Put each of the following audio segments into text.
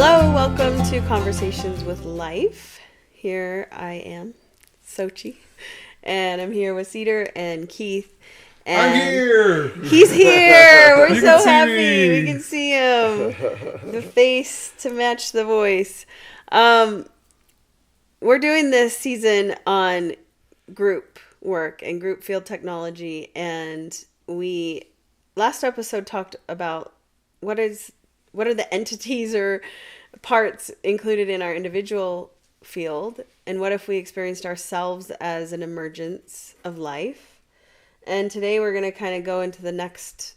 Hello, welcome to Conversations with Life. Here I am, Sochi, and I'm here with Cedar and Keith. And I'm here! He's here! We're You so can see happy. me. We can see him. The face to match the voice. We're doing this season on group work and group field technology, and we last episode talked about what are the entities or parts included in our individual field, and what if we experienced ourselves as an emergence of life. And today we're going to kind of go into the next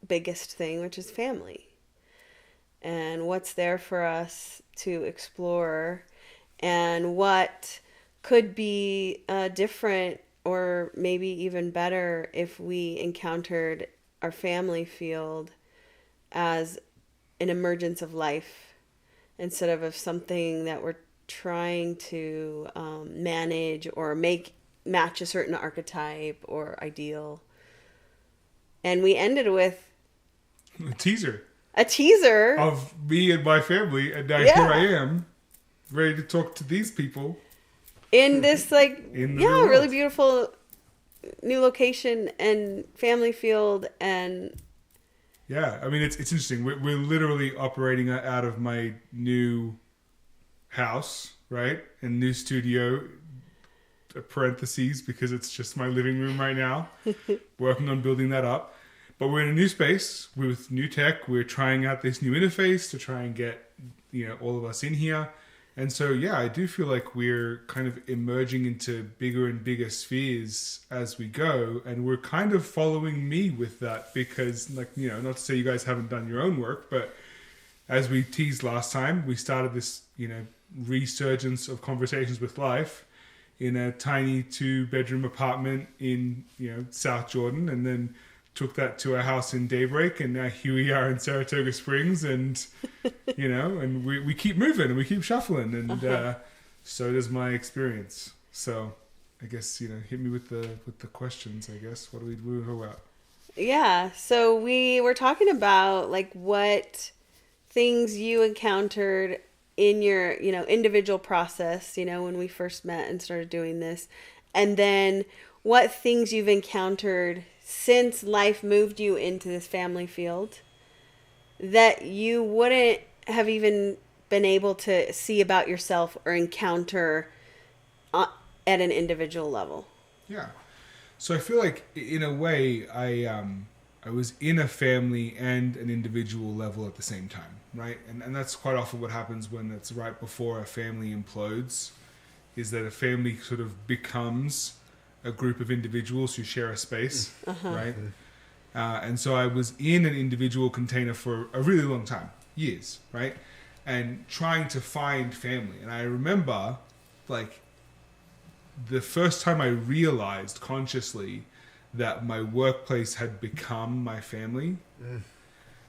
biggest thing, which is family, and what's there for us to explore, and what could be different or maybe even better if we encountered our family field as an emergence of life instead of something that we're trying to manage or match a certain archetype or ideal. And we ended with A teaser a teaser of me and my family, and now Yeah. here I am, ready to talk to these people. in this In the new really world. beautiful new location and family field. And Yeah, I mean, it's interesting. We're literally operating out of my new house, right? And new studio, parentheses, because it's just my living room right now. Working on building that up. But we're in a new space with new tech. We're trying out this new interface to try and get, all of us in here. And so, yeah, I do feel like we're kind of emerging into bigger and bigger spheres as we go. And we're kind of following me with that because, not to say you guys haven't done your own work, but as we teased last time, we started this, resurgence of Conversations with Life in a tiny 2-bedroom apartment in, South Jordan, and then took that to our house in Daybreak, and now here we are in Saratoga Springs, and and we keep moving and we keep shuffling, and so does my experience. So I guess hit me with the questions. I guess what do we talk about? yeah, so we were talking about what things you encountered in your individual process when we first met and started doing this, and then what things you've encountered since life moved you into this family field that you wouldn't have even been able to see about yourself or encounter at an individual level. Yeah. So I feel like in a way I was in a family and an individual level at the same time, right? And that's quite often what happens when it's right before a family implodes, is that a family sort of becomes a group of individuals who share a space, right? And so I was in an individual container for a really long time, years, right? And trying to find family. And I remember, the first time I realized consciously that my workplace had become my family.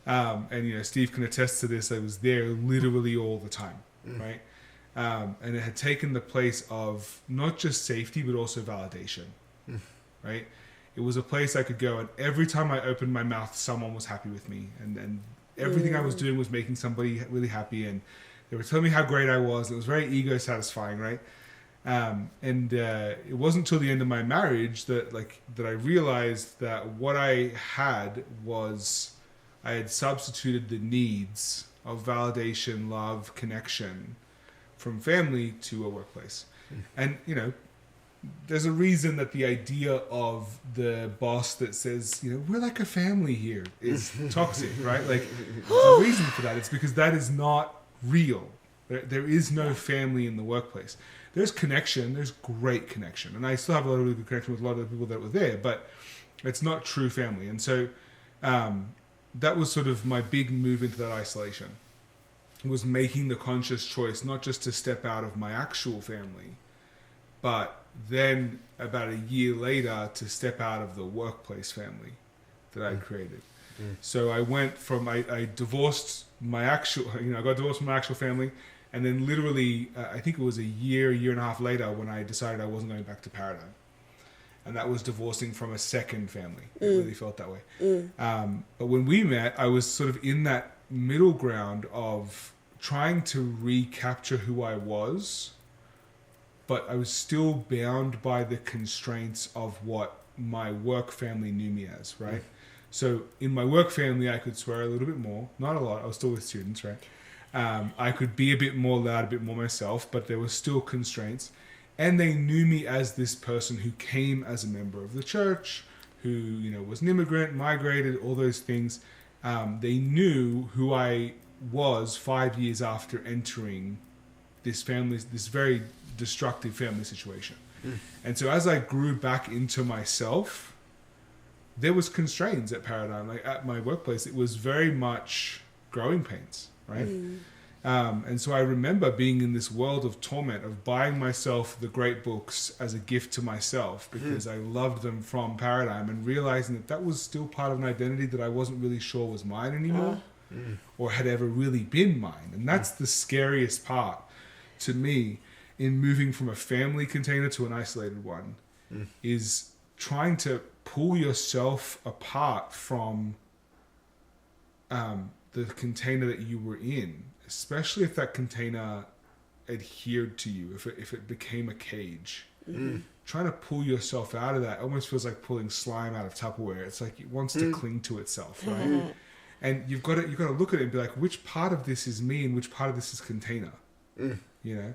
And Steve can attest to this. I was there literally all the time, right? And it had taken the place of not just safety, but also validation, right? It was a place I could go, and every time I opened my mouth, someone was happy with me. And everything I was doing was making somebody really happy, and they were telling me how great I was. It was very ego satisfying, right? And it wasn't until the end of my marriage that I realized that what I had was I had substituted the needs of validation, love, connection from family to a workplace. And, there's a reason that the idea of the boss that says, we're like a family here is toxic, right? There's a reason for that. It's because that is not real. There is no family in the workplace. There's connection. There's great connection. And I still have a lot of really good connection with a lot of the people that were there, but it's not true family. And so that was sort of my big move into that isolation. It was making the conscious choice, not just to step out of my actual family, but then about a year later to step out of the workplace family that I'd created. So I went from, I divorced my actual, I got divorced from my actual family. And then literally, I think it was a year and a half later when I decided I wasn't going back to Paradigm. And that was divorcing from a second family. It really felt that way. But when we met, I was sort of in that middle ground of trying to recapture who I was, but I was still bound by the constraints of what my work family knew me as, right? So in my work family, I could swear a little bit more, not a lot. I was still with students, right? I could be a bit more loud, a bit more myself, but there were still constraints. And they knew me as this person who came as a member of the church, who, you know, was an immigrant, migrated, all those things. They knew who I was 5 years after entering this very destructive family situation. And so as I grew back into myself, there was constraints at Paradigm. Like at my workplace, it was very much growing pains, right? And so I remember being in this world of torment, of buying myself the great books as a gift to myself because I loved them from Paradigm, and realizing that that was still part of an identity that I wasn't really sure was mine anymore or had ever really been mine. And that's the scariest part to me in moving from a family container to an isolated one, is trying to pull yourself apart from the container that you were in, especially if that container adhered to you, if it became a cage. Trying to pull yourself out of that almost feels like pulling slime out of Tupperware. It's like it wants to cling to itself, right? And you've got to look at it and be like, which part of this is me and which part of this is container? You know?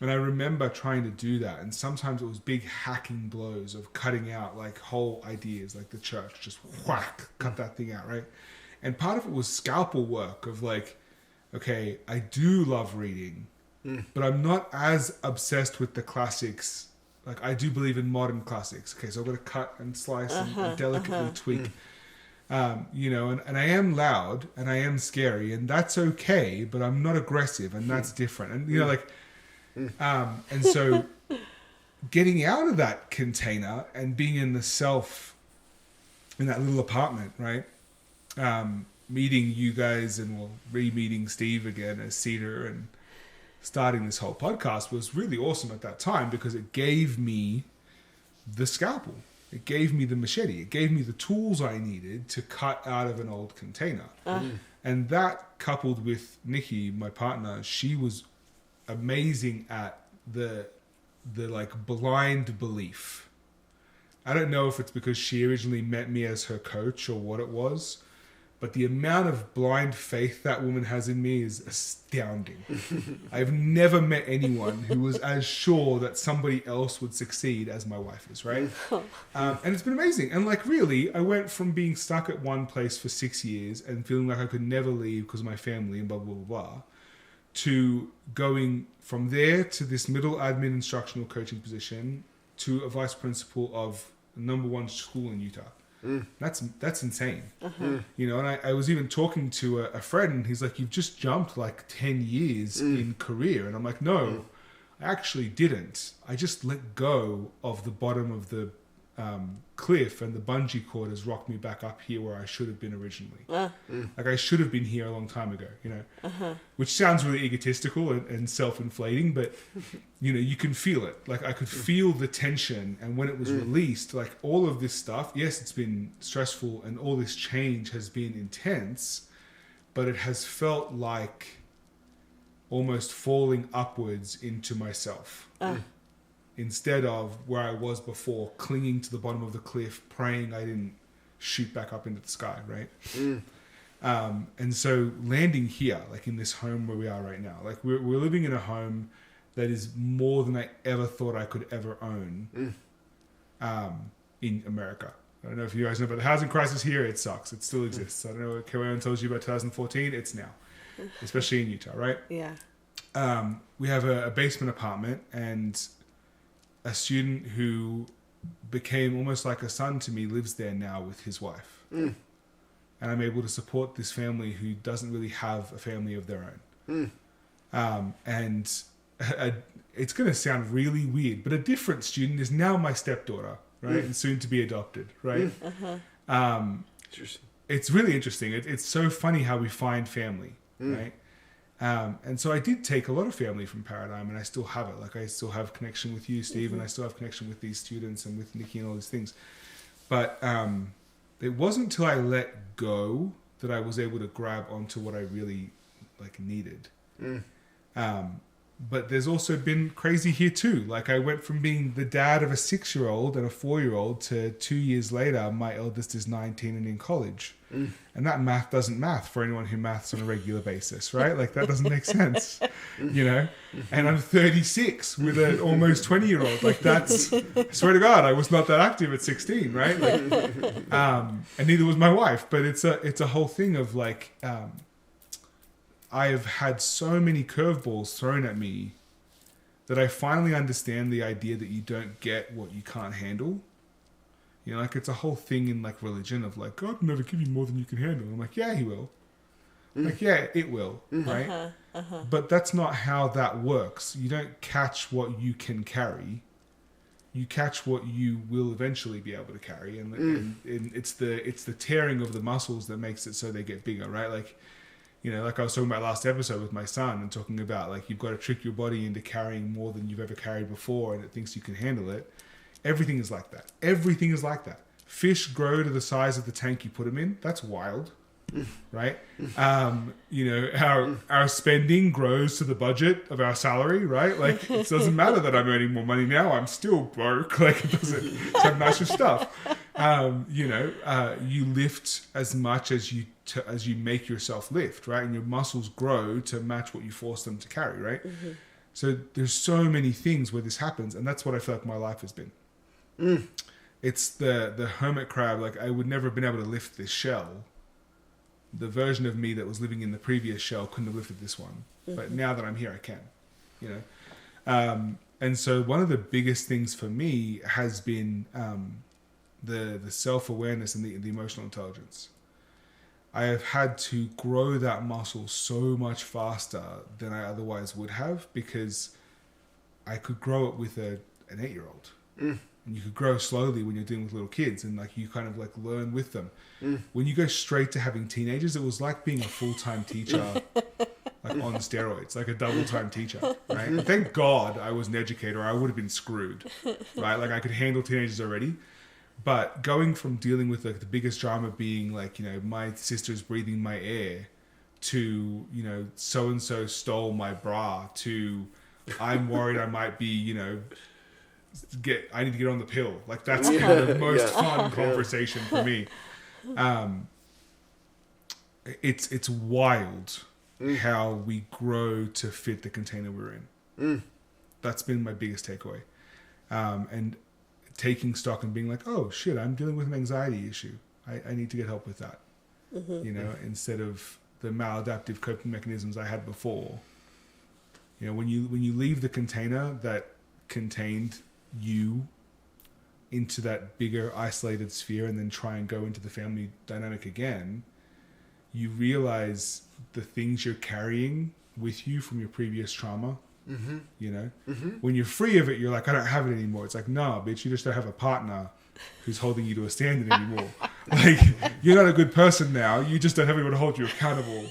And I remember trying to do that, and sometimes it was big hacking blows of cutting out like whole ideas, like the church, just whack, cut that thing out, right? And part of it was scalpel work of like, okay, I do love reading, but I'm not as obsessed with the classics. Like I do believe in modern classics. Okay, so I've got to cut and slice and delicately tweak. You know, and I am loud and I am scary, and that's okay, but I'm not aggressive, and that's different. And you know, like, and so getting out of that container and being in the self in that little apartment, right? Meeting you guys and re-meeting Steve again as Cedar and starting this whole podcast was really awesome at that time, because it gave me the scalpel. It gave me the machete. It gave me the tools I needed to cut out of an old container. And that, coupled with Nikki, my partner, she was amazing at the like blind belief. I don't know if it's because she originally met me as her coach or what it was, but the amount of blind faith that woman has in me is astounding. I've never met anyone who was as sure that somebody else would succeed as my wife is, right? And it's been amazing. And like really, I went from being stuck at one place for 6 years and feeling like I could never leave because of my family and blah, blah, blah, blah, to going from there to this middle admin instructional coaching position to a vice principal of the #1 school in Utah. That's insane. You know, and I was even talking to a friend, and he's like, you've just jumped like 10 years in career. And I'm like, no, I actually didn't. I just let go of the bottom of the cliff, and the bungee cord has rocked me back up here where I should have been originally. Like I should have been here a long time ago, you know, which sounds really egotistical and self-inflating, but you know, you can feel it. Like I could feel the tension, and when it was released, like all of this stuff, yes, it's been stressful and all this change has been intense, but it has felt like almost falling upwards into myself. Instead of where I was before, clinging to the bottom of the cliff, praying I didn't shoot back up into the sky, right? And so landing here, like in this home where we are right now, like we're living in a home that is more than I ever thought I could ever own in America. I don't know if you guys know about the housing crisis here. It sucks. It still exists. I don't know what Joanne tells you about 2014. It's now, especially in Utah, right? Yeah. We have a basement apartment, and a student who became almost like a son to me lives there now with his wife. And I'm able to support this family who doesn't really have a family of their own. And it's going to sound really weird, but a different student is now my stepdaughter, right? And soon to be adopted, right? It's really interesting. It's so funny how we find family, right? And so I did take a lot of family from Paradigm, and I still have it. Like I still have connection with you, Steve, and I still have connection with these students and with Nikki and all these things. But it wasn't until I let go that I was able to grab onto what I really like needed. But there's also been crazy here too. Like I went from being the dad of a 6-year-old and a 4-year-old to 2 years later, my eldest is 19 and in college. And that math doesn't math for anyone who maths on a regular basis, right? Like that doesn't make sense, you know? And I'm 36 with an almost 20-year-old. Like that's, I swear to God, I was not that active at 16, right? Like, and neither was my wife, but it's a whole thing of like, I've had so many curveballs thrown at me that I finally understand the idea that you don't get what you can't handle. You know, like it's a whole thing in like religion of like, God will never give you more than you can handle. I'm like, yeah, he will. Like, yeah, it will, right? But that's not how that works. You don't catch what you can carry. You catch what you will eventually be able to carry. And it's the tearing of the muscles that makes it so they get bigger, right? Like, you know, like I was talking about last episode with my son and talking about like you've got to trick your body into carrying more than you've ever carried before and it thinks you can handle it. Everything is like that. Everything is like that. Fish grow to the size of the tank you put them in. That's wild, right? You know, our spending grows to the budget of our salary, right? Like it doesn't matter that I'm earning more money now. I'm still broke. Like it doesn't. It's have nicer stuff. You know, you lift as much as you make yourself lift, right? And your muscles grow to match what you force them to carry, right? So there's so many things where this happens, and that's what I feel like my life has been. It's the hermit crab. Like I would never have been able to lift this shell. The version of me that was living in the previous shell couldn't have lifted this one. But now that I'm here, I can. You know, and so one of the biggest things for me has been the self-awareness and the emotional intelligence. I have had to grow that muscle so much faster than I otherwise would have because I could grow it with an 8-year-old. And you could grow slowly when you're dealing with little kids and like you kind of like learn with them. When you go straight to having teenagers, it was like being a full-time teacher like on steroids, like a double-time teacher, right? And thank God I was an educator. I would have been screwed, right? Like I could handle teenagers already. But going from dealing with like the biggest drama being like, you know, my sister's breathing my air to, you know, so-and-so stole my bra to I'm worried I might be, you know, I need to get on the pill. Like that's been the most fun conversation for me. It's wild how we grow to fit the container we're in. That's been my biggest takeaway. And taking stock and being like, oh shit, I'm dealing with an anxiety issue. I need to get help with that. You know, instead of the maladaptive coping mechanisms I had before. You know, when you leave the container that contained you into that bigger isolated sphere and then try and go into the family dynamic again, you realize the things you're carrying with you from your previous trauma. You know, when you're free of it, you're like, I don't have it anymore. It's like, no, bitch, you just don't have a partner who's holding you to a standard anymore. Like, you're not a good person now. You just don't have anyone to hold you accountable.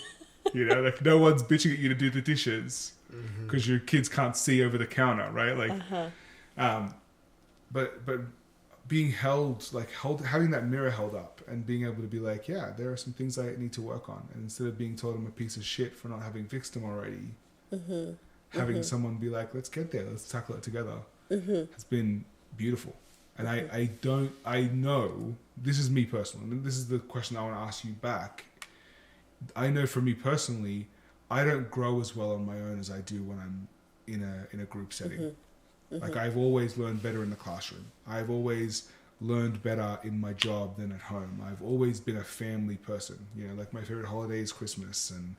You know, like no one's bitching at you to do the dishes because your kids can't see over the counter, right? Like, but being held, like having that mirror held up and being able to be like, yeah, there are some things I need to work on. And instead of being told I'm a piece of shit for not having fixed them already, having someone be like, let's get there, let's tackle it together, has been beautiful. And I know, this is me personally, and this is the question I want to ask you back. I know for me personally, I don't grow as well on my own as I do when I'm in a group setting. Like I've always learned better in the classroom. I've always learned better in my job than at home. I've always been a family person. You know, like my favorite holiday is Christmas, and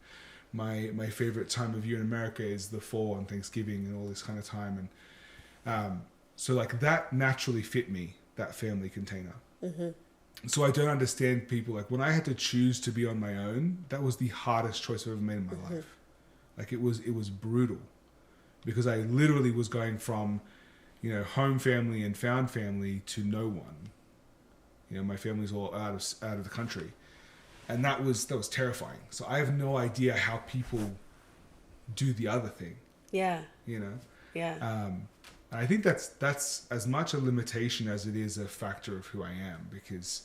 my favorite time of year in America is the fall and Thanksgiving and all this kind of time. And so like that naturally fit me, that family container. So I don't understand people, like when I had to choose to be on my own, that was the hardest choice I've ever made in my life. Like it was brutal because I literally was going from, you know, home family and found family to no one. You know, my family's all out of the country. And that was terrifying. So I have no idea how people do the other thing. Yeah. You know? Yeah. I think that's as much a limitation as it is a factor of who I am, because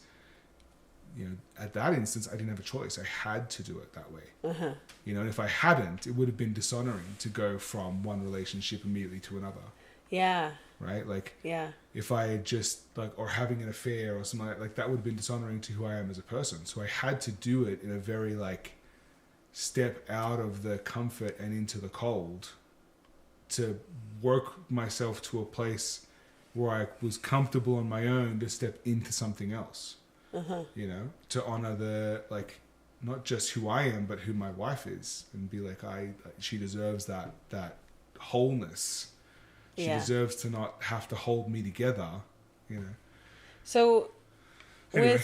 at that instance, I didn't have a choice. I had to do it that way. Uh-huh. And if I hadn't, it would have been dishonoring to go from one relationship immediately to another. Yeah. Right? Like, Yeah. if I had just, like, or having an affair or something like that would have been dishonoring to who I am as a person. So I had to do it in a very, like, step out of the comfort and into the cold to work myself to a place where I was comfortable on my own to step into something else. Uh-huh. To honor the, like, not just who I am, but who my wife is, and be like, she deserves that wholeness. She deserves to not have to hold me together, So, Anyway.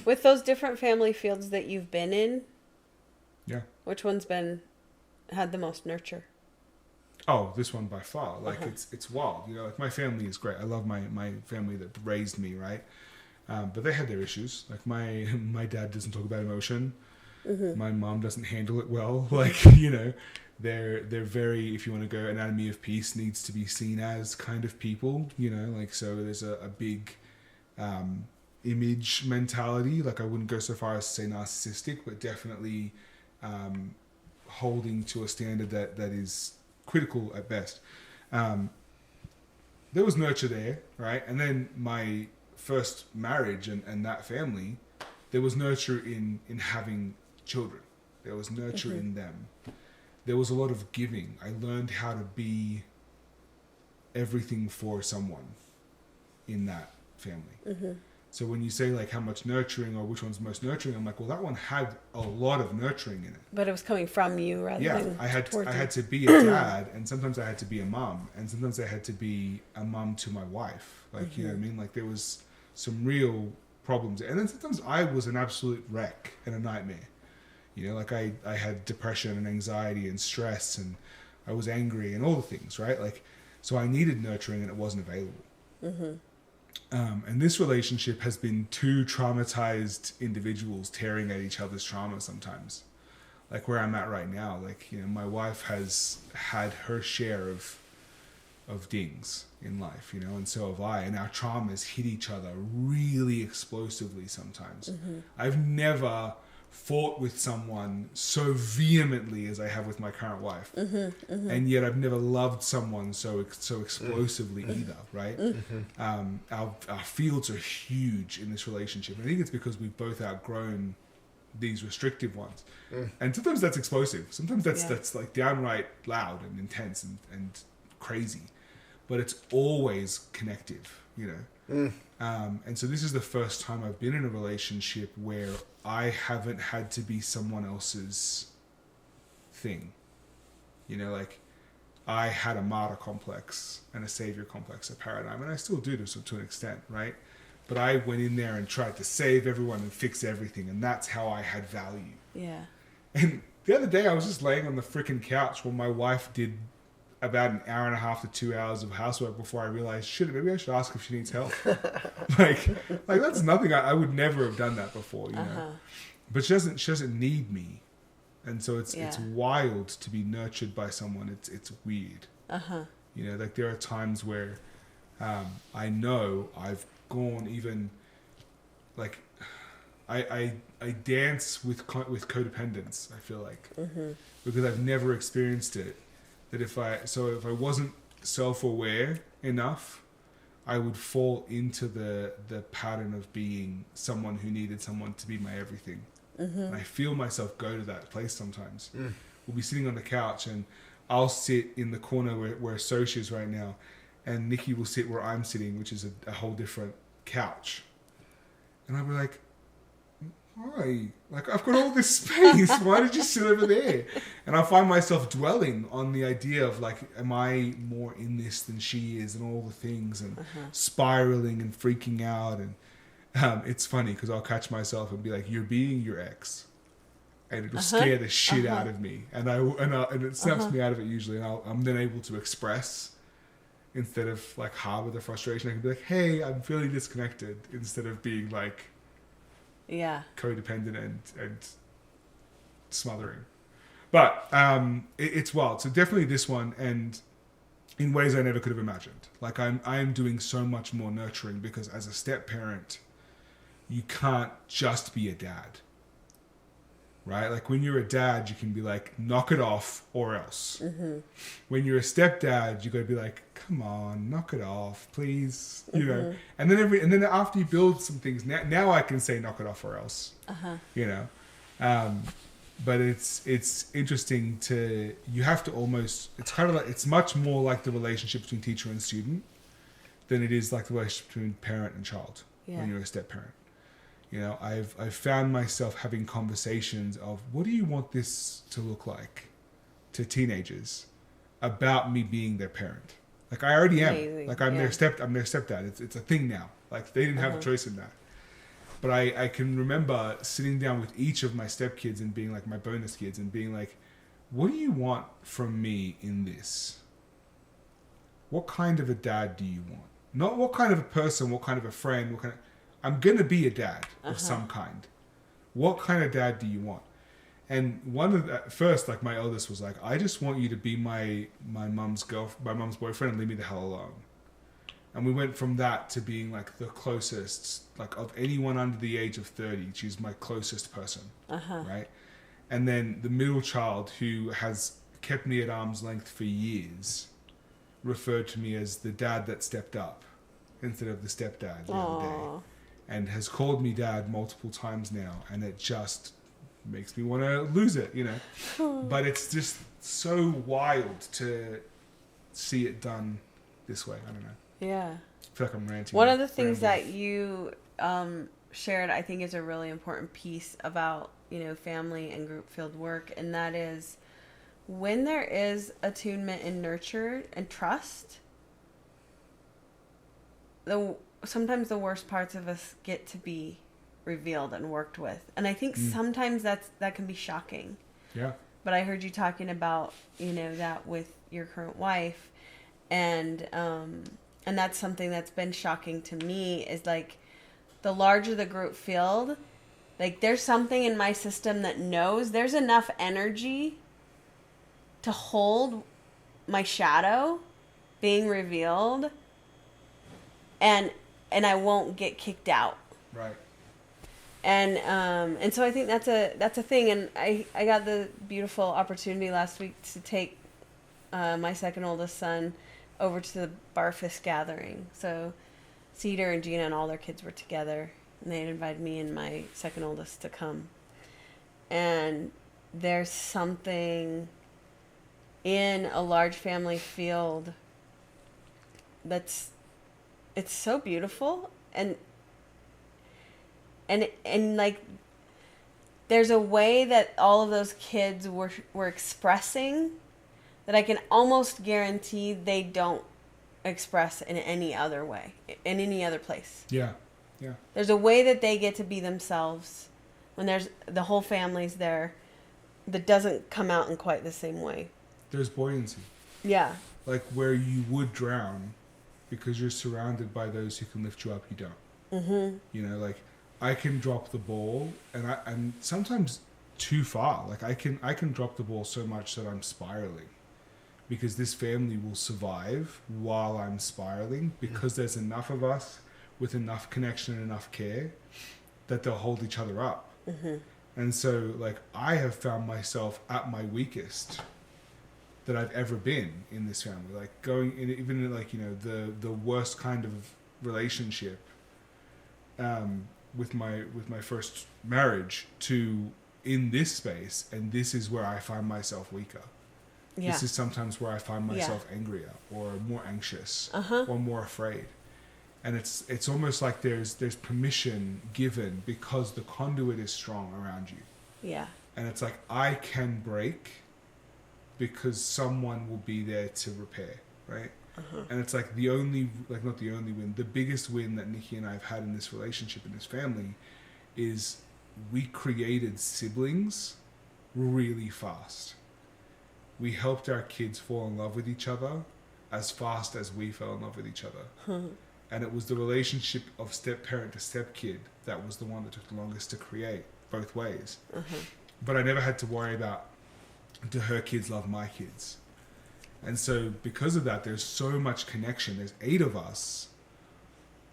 with those different family fields that you've been in, Yeah. which one's had the most nurture? Oh, this one by far. Like, it's wild. Like, my family is great. I love my family that raised me, right? But they had their issues. Like, my dad doesn't talk about emotion. Mm-hmm. My mom doesn't handle it well. Like, they're very, if you want to go anatomy of peace, needs to be seen as kind of people, like, so there's a big image mentality. Like, I wouldn't go so far as to say narcissistic, but definitely holding to a standard that is critical at best. There was nurture there, right? And then my first marriage and that family, there was nurture in having children. There was nurture in them. There was a lot of giving. I learned how to be everything for someone in that family. Mm-hmm. So when you say, like, how much nurturing or which one's most nurturing, I'm like, well, that one had a lot of nurturing in it. But it was coming from you rather than I had to be a dad, and sometimes I had to be a mom, and sometimes I had to be a mom to my wife. Like, you know what I mean? Like, there was some real problems. And then sometimes I was an absolute wreck and a nightmare. Like, I had depression and anxiety and stress, and I was angry and all the things, right? Like, so I needed nurturing and it wasn't available. Mm-hmm. And this relationship has been two traumatized individuals tearing at each other's trauma sometimes. Like, where I'm at right now, like, my wife has had her share of dings in life, and so have I, and our traumas hit each other really explosively sometimes. Mm-hmm. I've never fought with someone so vehemently as I have with my current wife. Mm-hmm, mm-hmm. And yet I've never loved someone so explosively either, right? Mm-hmm. Our fields are huge in this relationship. I think it's because we've both outgrown these restrictive ones. And sometimes that's explosive. Sometimes that's like downright loud and intense and crazy. But it's always connective, and so this is the first time I've been in a relationship where I haven't had to be someone else's thing. Like, I had a martyr complex and a savior complex, a paradigm, and I still do to an extent, right? But I went in there and tried to save everyone and fix everything, and that's how I had value. Yeah. And the other day I was just laying on the freaking couch while my wife did about an hour and a half to 2 hours of housework before I realized, shit, maybe I should ask if she needs help. like that's nothing. I would never have done that before, know. But she doesn't need me, and so it's wild to be nurtured by someone. It's weird. Like, there are times where I know I've gone even, like, I dance with codependence. I feel like because I've never experienced it. That if I wasn't self-aware enough, I would fall into the pattern of being someone who needed someone to be my everything. And I feel myself go to that place sometimes. We'll be sitting on the couch and I'll sit in the corner where Sochi is right now, and Nikki will sit where I'm sitting, which is a whole different couch. And I'll be like, why? Like, I've got all this space. Why did you sit over there? And I find myself dwelling on the idea of, like, am I more in this than she is, and all the things, and spiraling and freaking out. And it's funny because I'll catch myself and be like, you're being your ex. And it'll scare the shit out of me. And it snaps me out of it usually. And I'm then able to express instead of, like, harbor the frustration. I can be like, hey, I'm feeling disconnected, instead of being, like, codependent and smothering. But it's wild. So definitely this one, and in ways I never could have imagined. Like, I am doing so much more nurturing because as a step parent, you can't just be a dad. Right? Like when you're a dad, you can be like, knock it off or else. Mm-hmm. When you're a stepdad, you got to be like, come on, knock it off, please. You know. And then after you build some things, now I can say knock it off or else. You know. But it's interesting you have to almost, it's kind of like, it's much more like the relationship between teacher and student than it is like the relationship between parent and child when you're a step parent. You know, I've found myself having conversations of, what do you want this to look like to teenagers about me being their parent? Like I already am. Amazing. Like I'm their stepdad. It's a thing now. Like they didn't have a choice in that. But I can remember sitting down with each of my stepkids and being like, my bonus kids, and being like, what do you want from me in this? What kind of a dad do you want? Not what kind of a person, what kind of a friend, I'm going to be a dad of some kind. What kind of dad do you want? And first, like my eldest was like, I just want you to be my mum's boyfriend and leave me the hell alone. And we went from that to being like the closest, like of anyone under the age of 30, she's my closest person, right? And then the middle child, who has kept me at arm's length for years, referred to me as the dad that stepped up instead of the stepdad the other day. And has called me dad multiple times now, and it just makes me want to lose it, you know. But it's just so wild to see it done this way. I don't know. Yeah. I feel like I'm ranting. One of the things that you shared, I think, is a really important piece about, you know, family and group field work, and that is when there is attunement and nurture and trust, sometimes the worst parts of us get to be revealed and worked with. And I think sometimes that can be shocking. Yeah. But I heard you talking about, you know, that with your current wife, and that's something that's been shocking to me, is like the larger the group field, like there's something in my system that knows there's enough energy to hold my shadow being revealed, and I won't get kicked out. Right. And so I think that's a thing. And I got the beautiful opportunity last week to take my second oldest son over to the Barfist gathering. So Cedar and Gina and all their kids were together, and they invited me and my second oldest to come. And there's something in a large family field it's so beautiful, and like there's a way that all of those kids were expressing that I can almost guarantee they don't express in any other way, in any other place. Yeah. Yeah. There's a way that they get to be themselves when there's the whole family's there that doesn't come out in quite the same way. There's buoyancy. Yeah. Like where you would drown because you're surrounded by those who can lift you up, you don't. Mm-hmm. You know, like I can drop the ball, and sometimes too far. Like I can drop the ball so much that I'm spiraling, because this family will survive while I'm spiraling, because there's enough of us with enough connection and enough care that they'll hold each other up. Mm-hmm. And so, like, I have found myself at my weakest that I've ever been in this family. Like going in, even in, like, you know, the worst kind of relationship with my first marriage, to in this space, and this is where I find myself weaker. Yeah. This is sometimes where I find myself angrier or more anxious or more afraid. And it's almost like there's permission given because the conduit is strong around you. Yeah. And it's like I can break because someone will be there to repair, right? And it's like the biggest win that Nikki and I have had in this relationship, in this family, is we created siblings really fast. We helped our kids fall in love with each other as fast as we fell in love with each other. And it was the relationship of step-parent to step-kid that was the one that took the longest to create, both ways. But I never had to worry about, do her kids love my kids? And so because of that, there's so much connection. There's 8 of us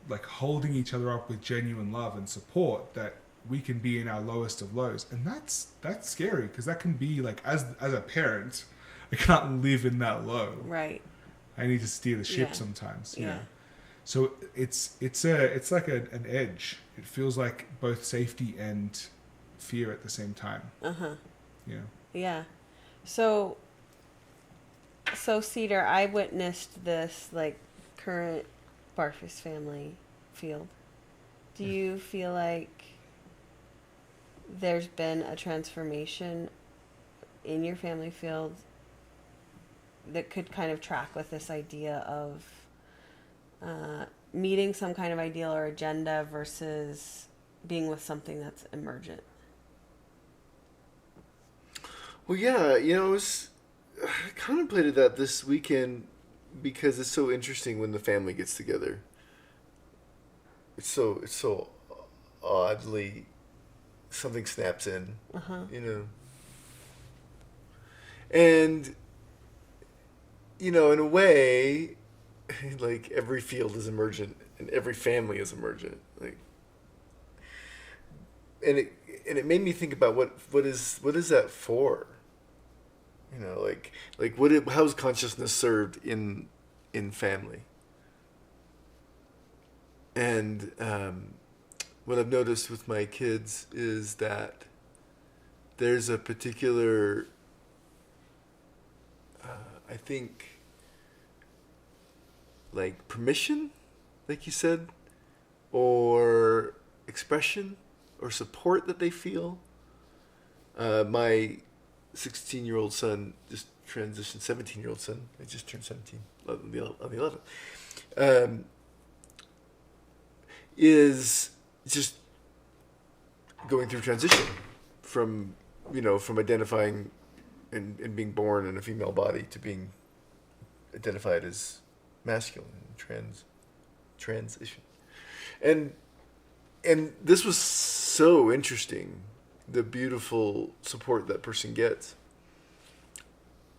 like holding each other up with genuine love and support, that we can be in our lowest of lows. And that's scary, because that can be like, as a parent, I can't live in that low. Right. I need to steer the ship Yeah. sometimes, you Yeah. know. So it's like an edge. It feels like both safety and fear at the same time. You know. Yeah. So Cedar, I witnessed this like current Barfus family field. Do you feel like there's been a transformation in your family field that could kind of track with this idea of meeting some kind of ideal or agenda versus being with something that's emergent? Well, yeah, I contemplated that this weekend because it's so interesting when the family gets together. It's so oddly, something snaps in, and in a way, like every field is emergent and every family is emergent, like, and it made me think about what is that for? How's consciousness served in family? And what I've noticed with my kids is that there's a particular, I think, like permission, like you said, or expression or support that they feel. My 16-year-old son just transitioned, 17-year-old son, I just turned 17 on the 11th, is just going through transition from identifying and being born in a female body to being identified as masculine, transition. And this was so interesting, the beautiful support that person gets.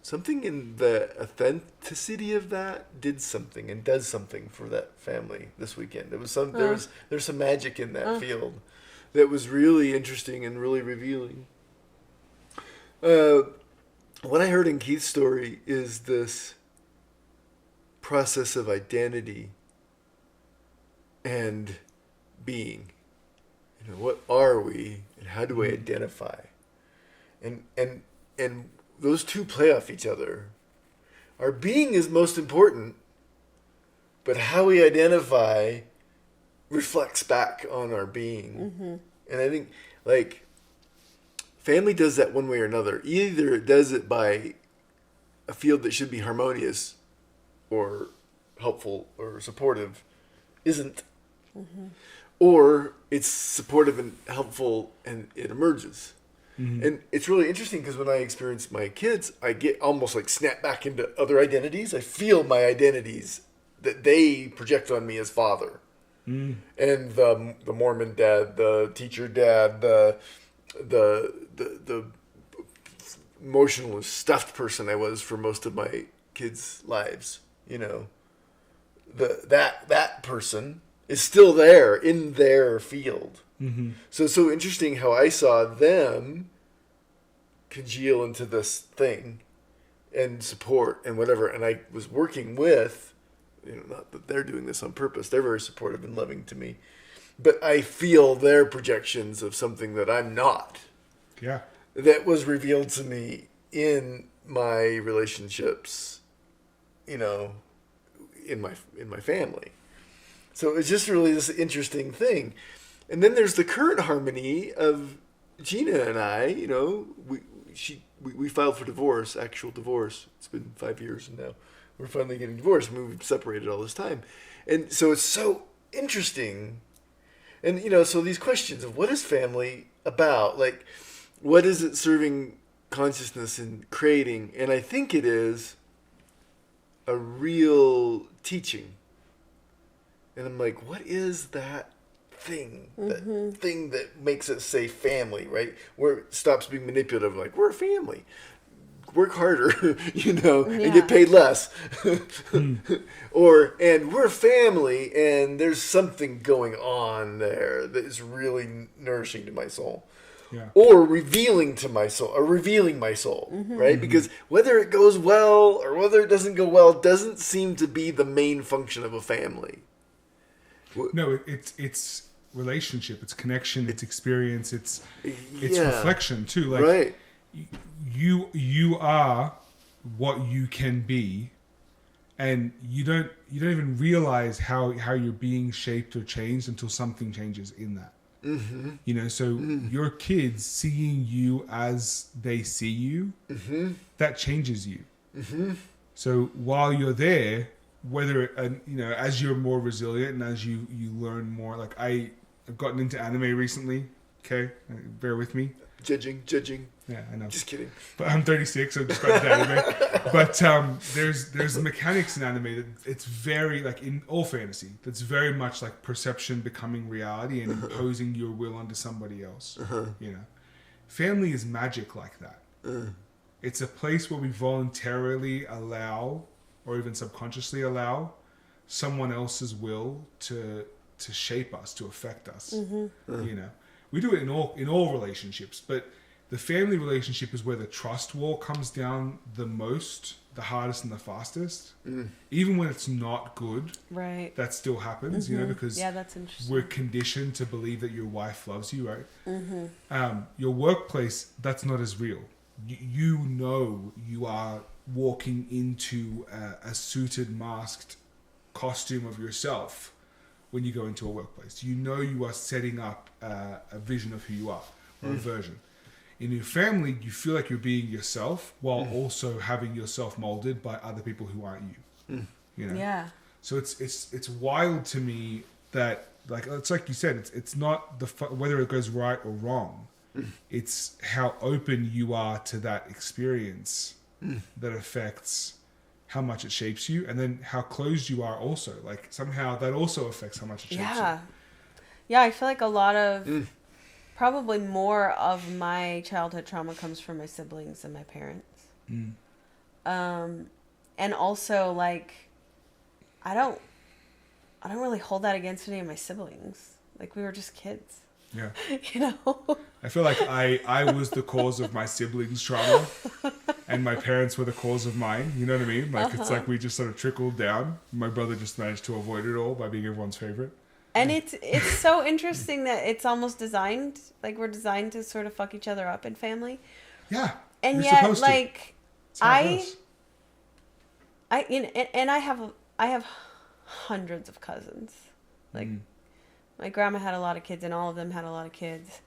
Something in the authenticity of that did something and does something for that family this weekend. There's some magic in that field that was really interesting and really revealing. What I heard in Keith's story is this process of identity and being. What are we and how do we identify? And those two play off each other. Our being is most important, but how we identify reflects back on our being. And I think, like, family does that one way or another. Either it does it by a field that should be harmonious or helpful or supportive isn't. Or it's supportive and helpful and it emerges. And it's really interesting because when I experience my kids, I get almost like snap back into other identities. I feel my identities that they project on me as father. And the Mormon dad, the teacher dad, the emotionless, stuffed person I was for most of my kids' lives. That person is still there in their field. So it's so interesting how I saw them congeal into this thing and support and whatever. And I was working with, not that they're doing this on purpose. They're very supportive and loving to me. But I feel their projections of something that I'm not. Yeah. That was revealed to me in my relationships, in my family. So it's just really this interesting thing. And then there's the current harmony of Gina and I. We filed for divorce, actual divorce. It's been 5 years and now we're finally getting divorced. We've separated all this time. And so it's so interesting. And, so these questions of what is family about? Like, what is it serving consciousness and creating? And I think it is a real teaching. And I'm like, what is that thing? That thing that makes it say family, right? Where it stops being manipulative, like, we're a family. work harder, and get Yeah. paid less. And we're family, and there's something going on there that is really nourishing to my soul. Yeah. Or revealing to my soul, or revealing my soul, right? Because whether it goes well or whether it doesn't go well doesn't seem to be the main function of a family. No, it's relationship, it's connection, it's experience, it's Yeah. reflection too. Like Right. you are what you can be, and you don't even realize how you're being shaped or changed until something changes in that. So your kids seeing you as they see you, that changes you. So while you're there, whether as you're more resilient and as you learn more, like I've gotten into anime recently. Okay, bear with me. Judging. Yeah, I know. Just kidding. But I'm 36, so I've just got into anime. But there's mechanics in anime that it's very, like, in all fantasy, that's very much like perception becoming reality and imposing your will onto somebody else. Family is magic like that. It's a place where we voluntarily allow, or even subconsciously allow, someone else's will to shape us, to affect us. We do it in all relationships, but the family relationship is where the trust wall comes down the most, the hardest and the fastest. Even when it's not good, Right. that still happens, because that's interesting. we're conditioned to believe that your wife loves you, right? Your workplace, that's not as real. You are walking into a suited, masked costume of yourself when you go into a workplace. You are setting up a vision of who you are, or a version. In your family, you feel like you're being yourself while also having yourself molded by other people who aren't you. Yeah. So it's wild to me that, like, it's like you said, it's not whether it goes right or wrong. It's how open you are to that experience that affects how much it shapes you, and then how closed you are also. Like, somehow that also affects how much it shapes you. Yeah, I feel like a lot of, probably more of my childhood trauma comes from my siblings and my parents. And also, like, I don't really hold that against any of my siblings. Like, we were just kids. Yeah. I feel like I was the cause of my siblings' trauma, and my parents were the cause of mine. You know what I mean? Like, it's like we just sort of trickled down. My brother just managed to avoid it all by being everyone's favorite. And it's so interesting that it's almost designed, like, we're designed to sort of fuck each other up in family. Yeah. And yet, like, I have hundreds of cousins. Like, my grandma had a lot of kids, and all of them had a lot of kids.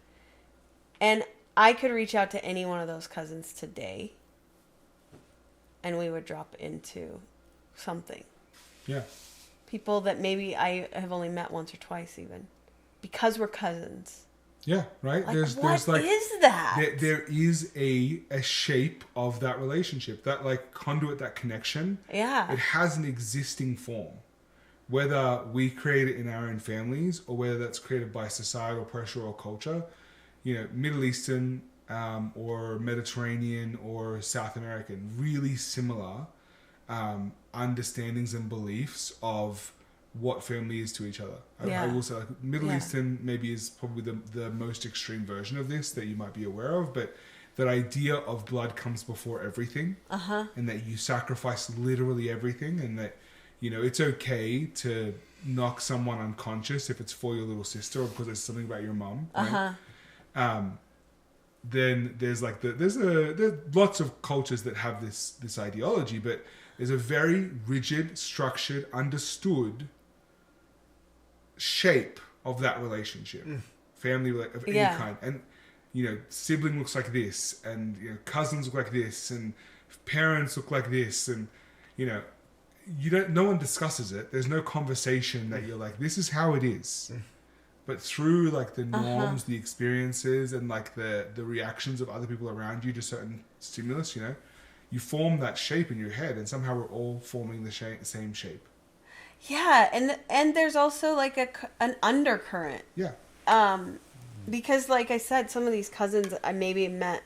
And I could reach out to any one of those cousins today, and we would drop into something. Yeah. People that maybe I have only met once or twice, even, because we're cousins. Yeah, right. Like, there's what like, is that? There is a shape of that relationship, that, like, conduit, that connection. Yeah. It has an existing form, whether we create it in our own families or whether that's created by societal pressure or culture. Middle Eastern or Mediterranean or South American, really similar understandings and beliefs of what family is to each other. I will say, like, Middle Eastern maybe is probably the most extreme version of this that you might be aware of, but that idea of blood comes before everything, and that you sacrifice literally everything, and that, it's okay to knock someone unconscious if it's for your little sister or because it's something about your mom. Right? Then there's like there's lots of cultures that have this ideology, but there's a very rigid, structured, understood shape of that relationship, family of any kind, and sibling looks like this, and cousins look like this, and parents look like this, and no one discusses it. There's no conversation that you're like, this is how it is. But through, like, the norms, the experiences, and, like, the reactions of other people around you to certain stimulus, you form that shape in your head, and somehow we're all forming the same shape. Yeah, and there's also, like, an undercurrent. Yeah. Because, like I said, some of these cousins I maybe met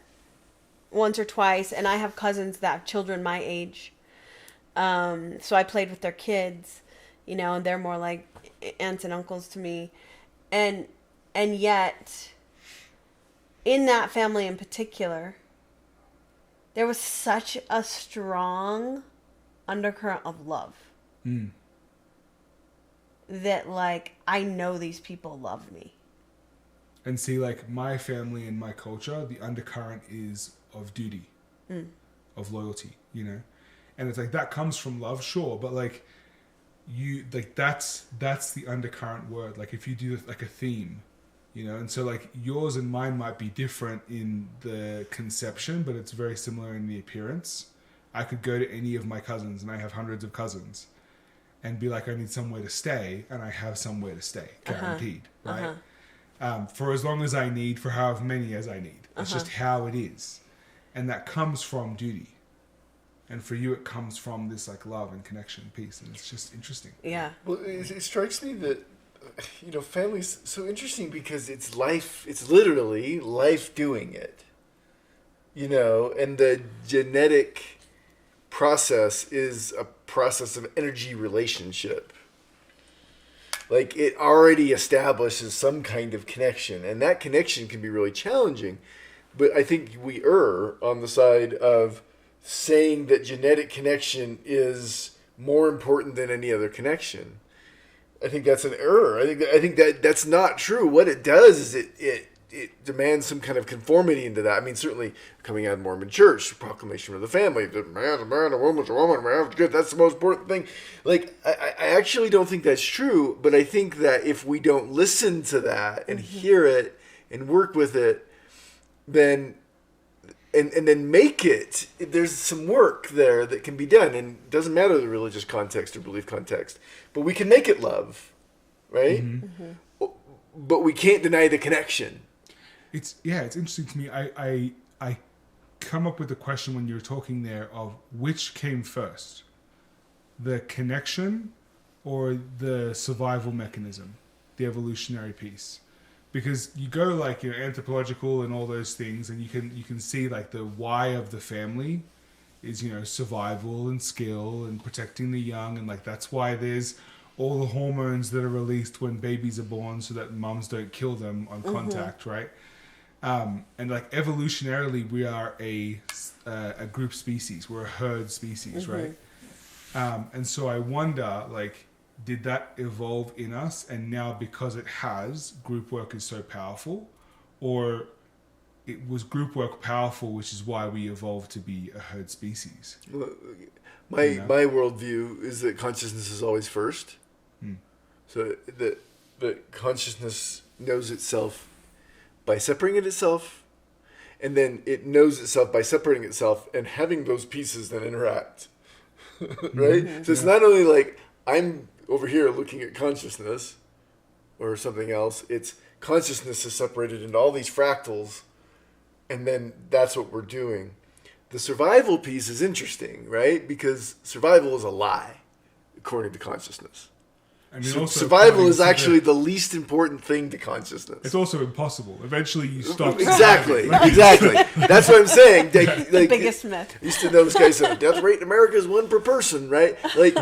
once or twice, and I have cousins that have children my age. So I played with their kids, and they're more like aunts and uncles to me. And yet, in that family in particular, there was such a strong undercurrent of love. Mm. That, like, I know these people love me. And see, like, my family and my culture, the undercurrent is of duty, of loyalty, And it's like, that comes from love, sure, but like, that's the undercurrent word. Like, if you do like a theme, and so like yours and mine might be different in the conception, but it's very similar in the appearance. I could go to any of my cousins, and I have hundreds of cousins, and be like, I need somewhere to stay, and I have somewhere to stay, guaranteed, right? For as long as I need, for however many as I need. It's just how it is. And that comes from duty. And for you, it comes from this like love and connection piece, and it's just interesting. Yeah. Well, it strikes me that, family's so interesting because it's life, it's literally life doing it. And the genetic process is a process of energy relationship. Like, it already establishes some kind of connection, and that connection can be really challenging. But I think we err on the side of saying that genetic connection is more important than any other connection. I think that's an error. I think that's not true. What it does is it demands some kind of conformity into that. I mean, certainly coming out of Mormon Church, proclamation of the family, the man's a man, a woman's a woman, man's good, that's the most important thing. Like, I actually don't think that's true, but I think that if we don't listen to that and hear it and work with it, then and then make it, there's some work there that can be done, and it doesn't matter the religious context or belief context, but we can make it love, right? But we can't deny the connection. It's interesting to me. I come up with the question when you're talking there of which came first, the connection or the survival mechanism, the evolutionary piece. Because you go like anthropological and all those things, and you can see like the why of the family is survival and skill and protecting the young, and like that's why there's all the hormones that are released when babies are born so that mums don't kill them on contact, right? And like evolutionarily, we are a group species. We're a herd species, right? And so I wonder, like, did that evolve in us? And now because it has, group work is so powerful? Or it was group work powerful, which is why we evolved to be a herd species? My worldview is that consciousness is always first. So that consciousness knows itself by separating itself, and then it knows itself by separating itself and having those pieces then interact. Right? So it's not only like I'm over here looking at consciousness or something else, it's consciousness is separated into all these fractals, and then that's what we're doing. The survival piece is interesting, right? Because survival is a lie, according to consciousness. I mean, survival is actually the least important thing to consciousness. It's also impossible. Eventually, you stop. Exactly. That's what I'm saying. Like, the biggest myth. I used to know this guy said the death rate in America is 1 per person, right? Like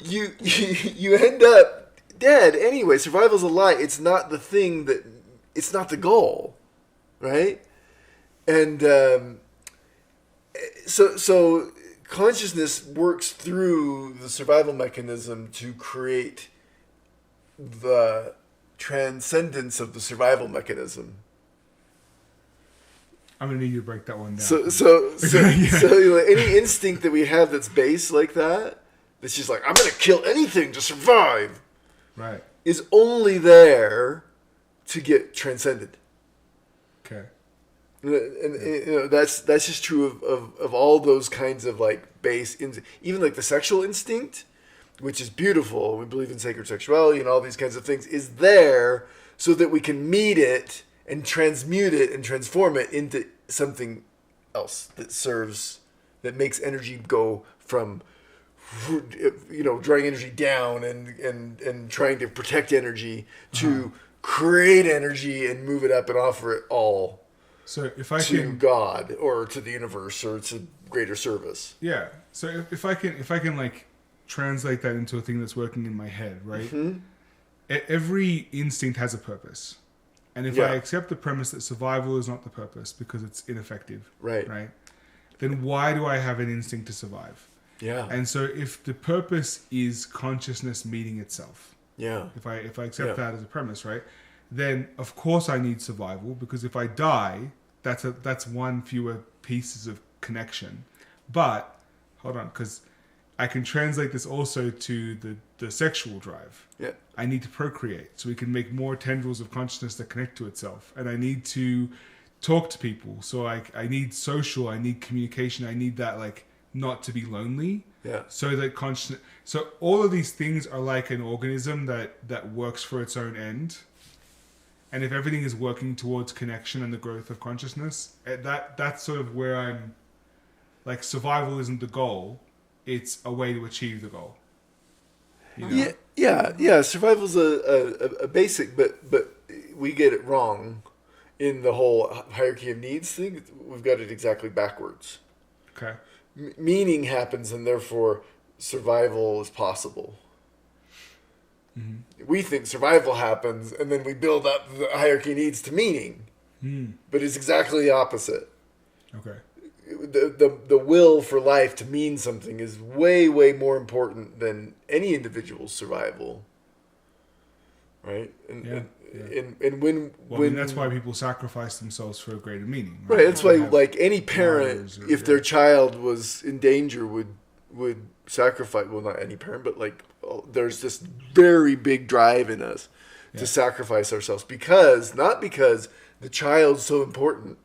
you end up dead anyway. Survival's a lie. It's not the thing that. It's not the goal, right? And so consciousness works through the survival mechanism to create the transcendence of the survival mechanism. I'm gonna need you to break that one down. So any instinct that we have that's base like that, that's just like I'm gonna kill anything to survive, right, is only there to get transcended. Okay. And that's just true of all those kinds of like base, even like the sexual instinct, which is beautiful. We believe in sacred sexuality and all these kinds of things, is there so that we can meet it and transmute it and transform it into something else that serves, that makes energy go from, drawing energy down and trying to protect energy to create energy and move it up and offer it all. So if I to can, God or to the universe or to greater service. yeah. So if I can like translate that into a thing that's working in my head, right? Mm-hmm. Every instinct has a purpose, and if Yeah. I accept the premise that survival is not the purpose because it's ineffective, Right. right? Then why do I have an instinct to survive? Yeah. And so if the purpose is consciousness meeting itself, Yeah. if I accept Yeah. that as a premise, right? Then of course I need survival, because if I die, that's one fewer pieces of connection. But hold on, because I can translate this also to the sexual drive. Yeah. I need to procreate so we can make more tendrils of consciousness that connect to itself. And I need to talk to people. So I need social, I need communication, I need that like not to be lonely. Yeah. So that consciousness, so all of these things are like an organism that works for its own end. And if everything is working towards connection and the growth of consciousness, that's sort of where I'm like, survival isn't the goal, it's a way to achieve the goal. You know? Yeah. Survival's a basic, but we get it wrong in the whole hierarchy of needs thing. We've got it exactly backwards. Okay. Meaning happens, and therefore survival is possible. Mm-hmm. We think survival happens, and then we build up the hierarchy of needs to meaning. But it's exactly the opposite. Okay. The will for life to mean something is way more important than any individual's survival, right? And when I mean, that's why people sacrifice themselves for a greater meaning, right. That's why, like any parent, if their child was in danger, would sacrifice. Well, not any parent, but like there's this very big drive in us to sacrifice ourselves not because the child's so important,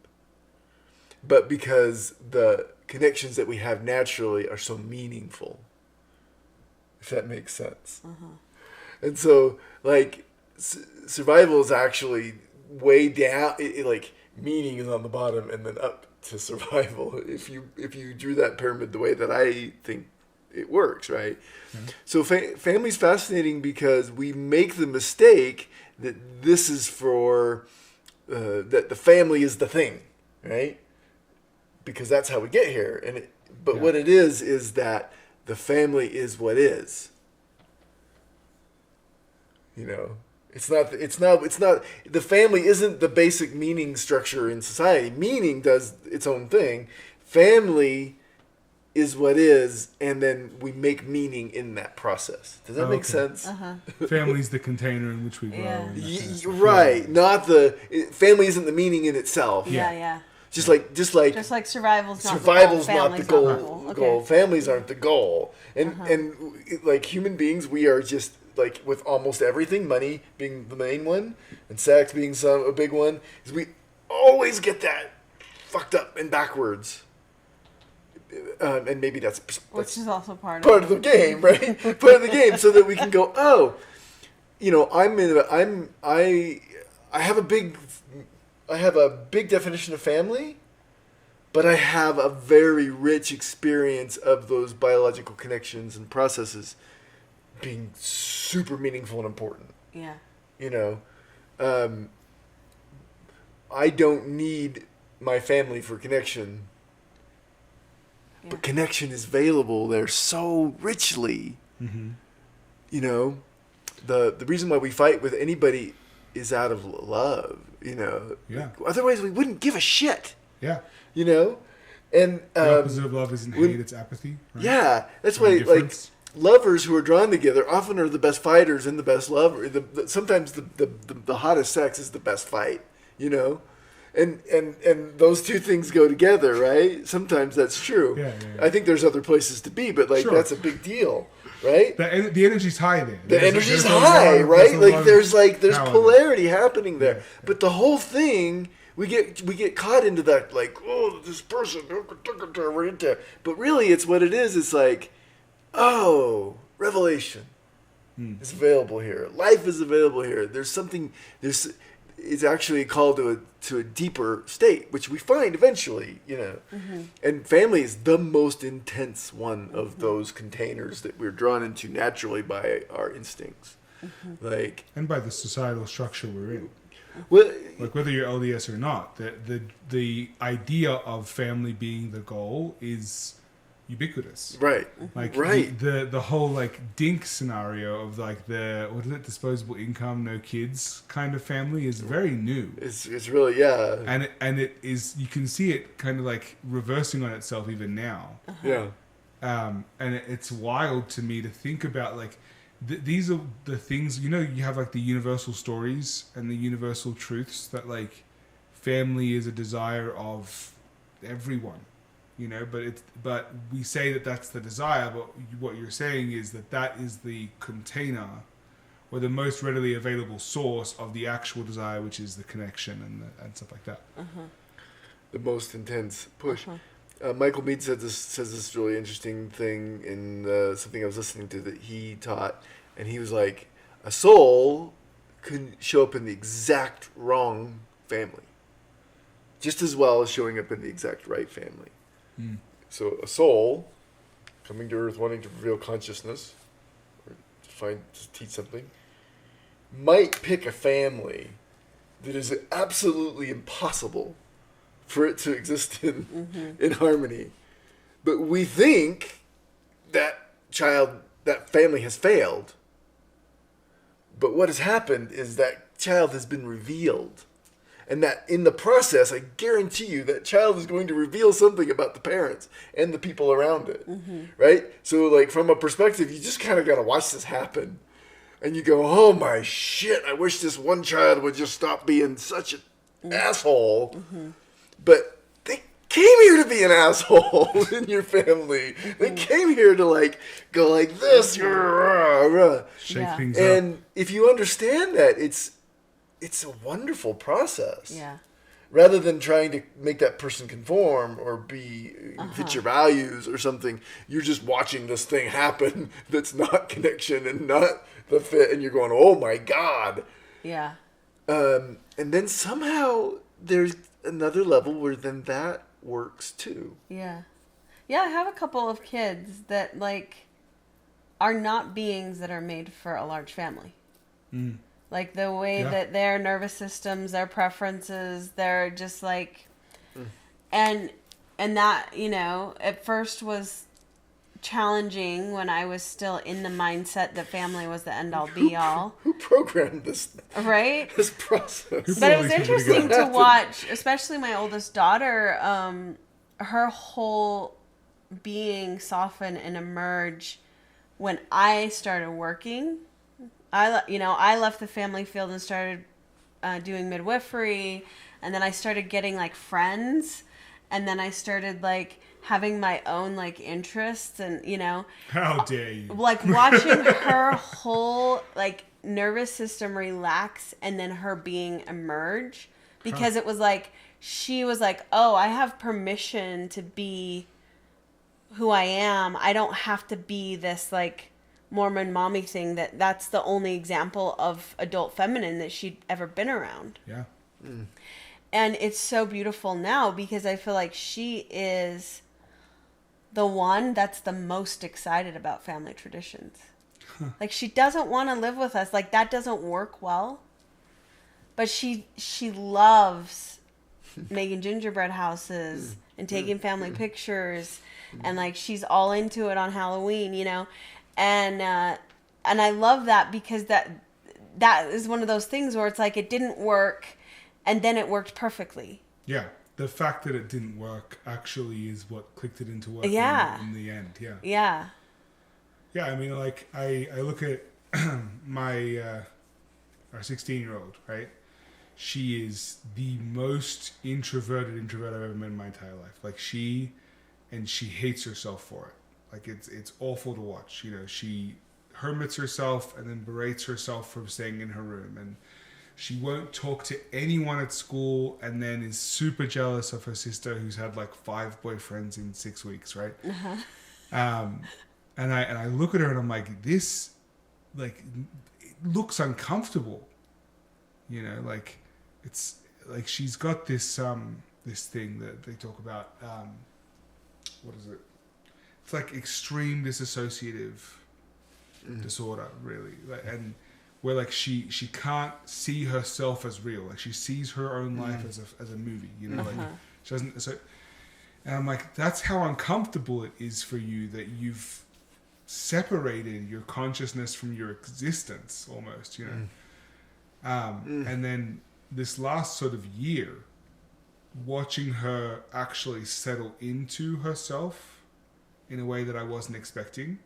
but because the connections that we have naturally are so meaningful. If that makes sense. And so, like, survival is actually way down. Like, meaning is on the bottom and then up to survival. If you drew that pyramid the way that I think it works, right? Mm-hmm. So family's fascinating because we make the mistake that this is for that the family is the thing, right? Because that's how we get here. But what it is that the family is what is. You know, it's not. The family isn't the basic meaning structure in society. Meaning does its own thing. Family is what is, and then we make meaning in that process. Does that make sense? Family's the container in which we grow. Yeah. Right. Not family isn't the meaning in itself. Yeah. Just like survival's not the goal. Goal. Families aren't the goal. And like human beings, we are just like with almost everything, money being the main one, and sex being a big one, is we always get that fucked up and backwards. And maybe that's which is also part of the game, right? Part of the game, so that we can go, oh, you know, I have a big definition of family, but I have a very rich experience of those biological connections and processes being super meaningful and important. Yeah. You know, I don't need my family for connection. Yeah. But connection is available there so richly. Mm-hmm. You know, the reason why we fight with anybody is out of love. You know, otherwise we wouldn't give a shit. Yeah. You know, and the opposite of love isn't hate; it's apathy. Right? Yeah, that's why like lovers who are drawn together often are the best fighters and the best lover. Sometimes the hottest sex is the best fight. You know. And those two things go together, right? Sometimes that's true. Yeah. I think there's other places to be, but like that's a big deal, right? The energy's high there. The energy's high, right? Like there's polarity happening there. Yeah. But the whole thing, we get caught into that like, oh, this person, we're into. But really, it's what it is. It's like, oh, revelation is available here. Life is available here. There's something. It's actually a call to a deeper state, which we find eventually, you know. Mm-hmm. And family is the most intense one of those containers that we're drawn into naturally by our instincts, and by the societal structure we're in. Well, Like whether you're LDS or not, the idea of family being the goal is ubiquitous. right. Like Right. the whole like dink scenario of like the what is it, disposable income, no kids kind of family is very new. It's really, yeah. And it is, you can see it kind of like reversing on itself even now. Yeah. And it's wild to me to think about like these are the things, you know, you have like the universal stories and the universal truths that like family is a desire of everyone, you know, but we say that that's the desire, but what you're saying is that is the container or the most readily available source of the actual desire, which is the connection and stuff like that. The most intense push. Michael Mead says this really interesting thing in something I was listening to that he taught, and he was like, a soul can show up in the exact wrong family, just as well as showing up in the exact right family. So a soul coming to Earth wanting to reveal consciousness or to teach something might pick a family that is absolutely impossible for it to exist in harmony. But we think that family has failed. But what has happened is that child has been revealed. And that in the process, I guarantee you that child is going to reveal something about the parents and the people around it. Right? So like from a perspective, you just kind of got to watch this happen. And you go, oh my shit, I wish this one child would just stop being such an asshole. But they came here to be an asshole in your family. They came here to like go like this, Shake things up. and if you understand that, it's a wonderful process. Yeah. Rather than trying to make that person conform or fit your values or something, you're just watching this thing happen that's not connection and not the fit, and you're going, oh my God. Yeah. And then somehow there's another level where then that works too. Yeah. Yeah, I have a couple of kids that like are not beings that are made for a large family. Like the way that their nervous systems, their preferences, they're just like and that, you know, at first was challenging when I was still in the mindset that family was the end all be all. Who programmed this? Right? This process. But it was interesting to watch, especially my oldest daughter, her whole being soften and emerge when I started working. I left the family field and started doing midwifery, and then I started getting like friends, and then I started like having my own like interests, and how dare you, like watching her whole like nervous system relax and then her being emerge, because it was like she was like, oh, I have permission to be who I am. I don't have to be this like Mormon mommy thing that's the only example of adult feminine that she'd ever been around. Yeah. And it's so beautiful now because I feel like she is the one that's the most excited about family traditions. Like she doesn't want to live with us. Like that doesn't work well. But she loves making gingerbread houses and taking family pictures, and like she's all into it on Halloween, And I love that because that is one of those things where it's like it didn't work and then it worked perfectly. Yeah. The fact that it didn't work actually is what clicked it into working in the end. Yeah. Yeah. Yeah, I mean, like, I look at our 16-year-old, right? She is the most introverted I've ever met in my entire life. Like, she hates herself for it. Like, it's awful to watch. She hermits herself and then berates herself for staying in her room. And she won't talk to anyone at school, and then is super jealous of her sister who's had like 5 boyfriends in 6 weeks, right? And I look at her and I'm like, this, like, it looks uncomfortable. Like it's like she's got this this thing that they talk about. What is it? It's like extreme dissociative disorder, really. And where like she can't see herself as real. Like she sees her own life as a movie, you know, like she doesn't. So, and I'm like, that's how uncomfortable it is for you, that you've separated your consciousness from your existence almost, you know. And then this last sort of year, watching her actually settle into herself in a way that I wasn't expecting.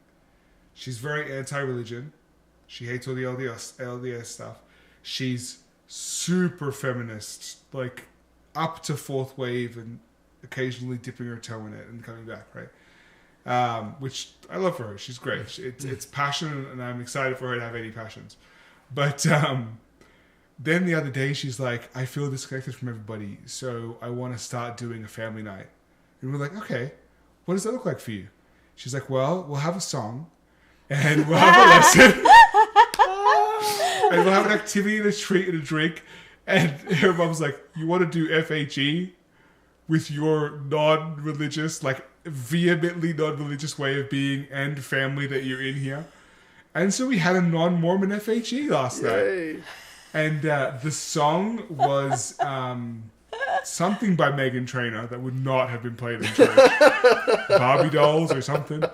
She's very anti-religion. She hates all the LDS stuff. She's super feminist, like up to fourth wave and occasionally dipping her toe in it and coming back, right? Which I love for her. She's great. It's passion, and I'm excited for her to have any passions. But then the other day, she's like, I feel disconnected from everybody, so I want to start doing a family night. And we're like, okay, what does that look like for you? She's like, well, we'll have a song, and we'll have a lesson, and we'll have an activity and a treat and a drink. And her mom's like, you want to do FHE with your non-religious, like vehemently non-religious way of being and family that you're in here? And so we had a non-Mormon FHE last night. And the song was something by Meghan Trainor that would not have been played in church. Barbie dolls or something.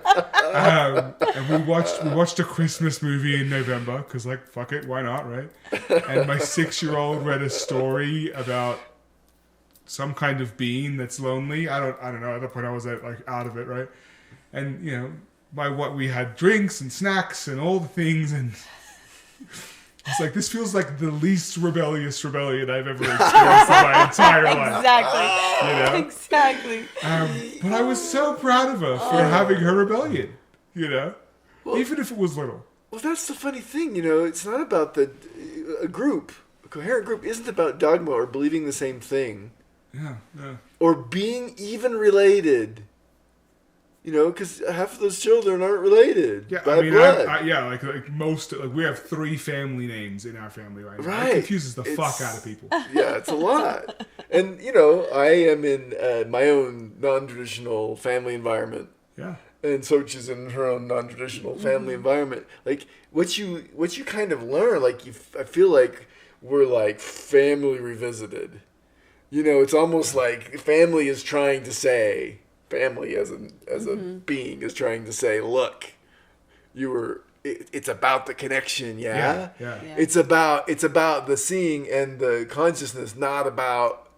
And we watched a Christmas movie in November because, like, fuck it, why not, right? And my 6-year-old read a story about some kind of being that's lonely. I don't know. At that point, I was out of it, right? And you know, we had drinks and snacks and all the things, and it's like, this feels like the least rebellious rebellion I've ever experienced in my entire life. Exactly. You know? Exactly. But I was so proud of her for having her rebellion, you know? Well, even if it was little. Well, that's the funny thing, you know? It's not about a coherent group isn't about dogma or believing the same thing. Yeah. Or being even related. You know, because half of those children aren't related by blood. Like most, like we have 3 family names in our family right now. Right. It confuses the fuck out of people. Yeah, it's a lot. And, you know, I am in my own non-traditional family environment. Yeah. And Soch is in her own non-traditional family environment. Like, what you kind of learn, like, I feel like we're, like, family revisited. You know, it's almost like family is trying to say... Family as a being is trying to say, look, it's about the connection, yeah? It's about the seeing and the consciousness, not about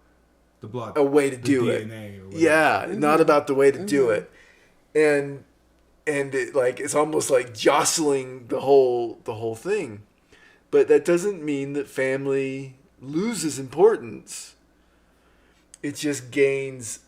the blood, a way to do it. Not about the way to do it. And it, like, it's almost like jostling the whole thing. But that doesn't mean that family loses importance. It just gains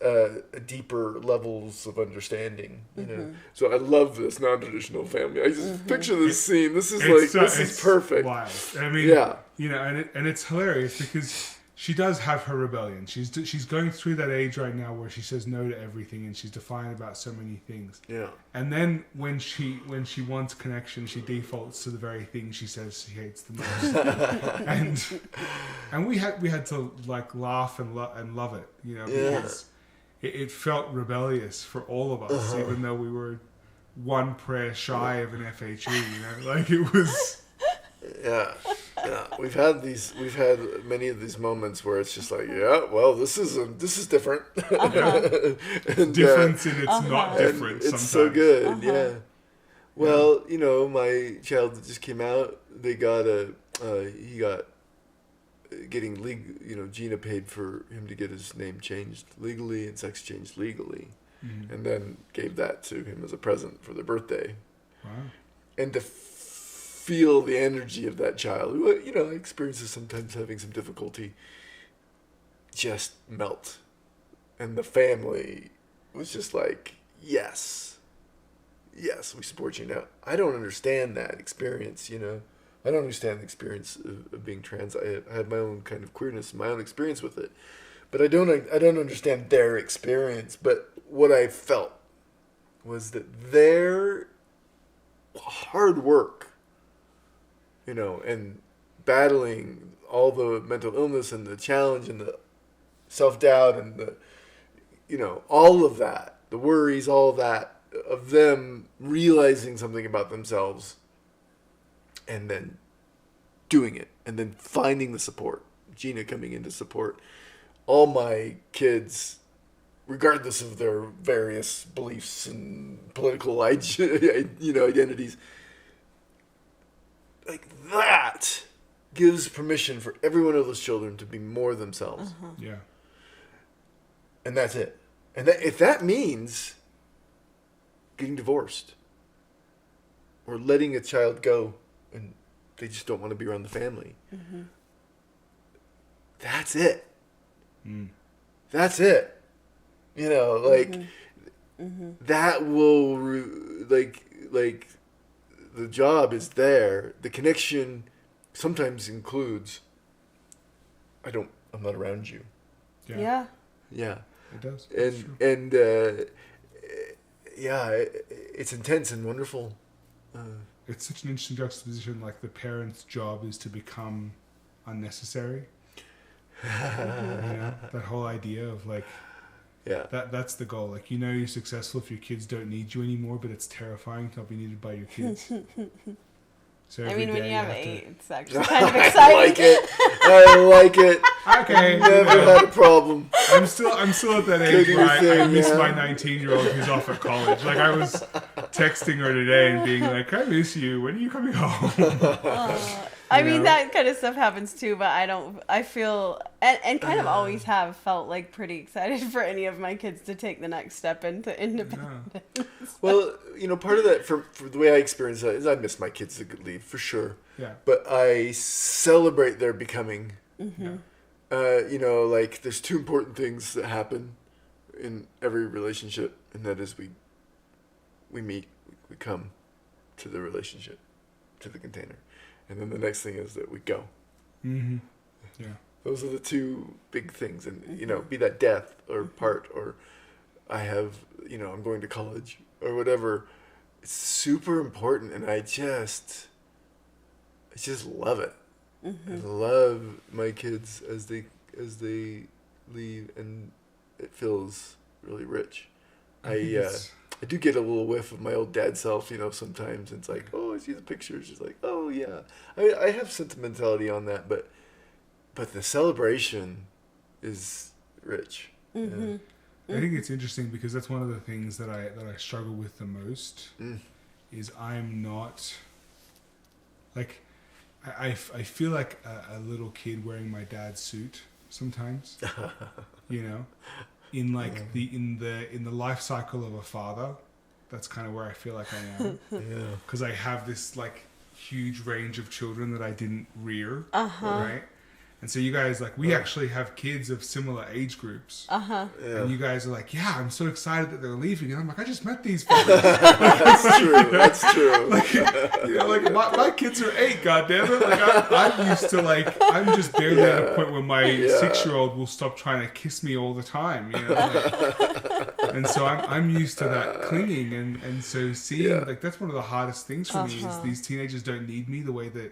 deeper levels of understanding, you know. So I love this non-traditional family. I just picture this scene. This is perfect. Wild. I mean, you know, and it's hilarious because she does have her rebellion. She's going through that age right now where she says no to everything and she's defiant about so many things. Yeah. And then when she wants connection, she defaults to the very thing she says she hates the most. and we had to like laugh and love it, you know, because it felt rebellious for all of us, even though we were one prayer shy of an FHE, you know, like it was. Yeah. We've had many of these moments where it's just like, yeah, well, this is different. And, difference and it's not different. It's sometimes. So good, yeah. Well, you know, my child that just came out, he got getting legal. You know, Gina paid for him to get his name changed legally and sex changed legally, and then gave that to him as a present for their birthday. Wow. And to feel the energy of that child, who, you know, experiences sometimes having some difficulty, just melt. And the family was just like, yes, we support you now. I don't understand that experience, you know. I don't understand the experience of being trans. I had my own kind of queerness, my own experience with it. But I don't understand their experience. But what I felt was that their hard work, you know, and battling all the mental illness and the challenge and the self-doubt and the, you know, all of that, the worries, all of that, of them realizing something about themselves and then doing it and then finding the support. Gina coming in to support all my kids, regardless of their various beliefs and political identities. Like that gives permission for every one of those children to be more themselves. Yeah. And that's it. And if that means getting divorced or letting a child go and they just don't want to be around the family, that's it. That's it. You know, like that will like the job is there. The connection sometimes includes I'm not around you. Yeah. Yeah. It does. And it's intense and wonderful. It's such an interesting juxtaposition. Like the parent's job is to become unnecessary. You know, that whole idea of like, that's the goal. Like, you know, you're successful if your kids don't need you anymore, but it's terrifying to not be needed by your kids. So I every mean, when day you have to- 8, it's actually kind of exciting. I like it. Okay. Never had a problem. I'm still at that age Good where I thing, miss yeah. my 19-year-old who's off at college. Like I was texting her today and being like, I miss you. When are you coming home? I mean, that kind of stuff happens too, but I feel, and kind of always have felt like pretty excited for any of my kids to take the next step into independence. Well, you know, part of that, for the way I experience that, is I miss my kids to leave, for sure. Yeah. But I celebrate their becoming. Yeah. You know, like, there's two important things that happen in every relationship, and that is we meet, we come to the relationship, to the container. And then the next thing is that we go. Mm-hmm. Yeah. Those are the two big things. And, you know, be that death or part or I have, you know, I'm going to college or whatever. It's super important. And I just love it. I love my kids as they leave, and it feels really rich. I do get a little whiff of my old dad self, you know, sometimes. It's like, oh, I see the pictures. It's like, oh, yeah. I have sentimentality on that, but the celebration is rich. Mm-hmm. I think it's interesting because that's one of the things that I struggle with the most is I'm not, like, I feel like a little kid wearing my dad's suit sometimes, you know? In like in the life cycle of a father, that's kind of where I feel like I am. Because I have this like huge range of children that I didn't rear, right? And so you guys, like, we actually have kids of similar age groups. And you guys are like, yeah, I'm so excited that they're leaving. And I'm like, I just met these fellas. That's true. That's true. Like, you know, like my kids are 8, goddammit. Like I'm used to, like, I'm just barely at a point where my 6-year-old will stop trying to kiss me all the time, you know. Like, and so I'm used to that clinging, and so seeing like that's one of the hardest things for me is these teenagers don't need me the way that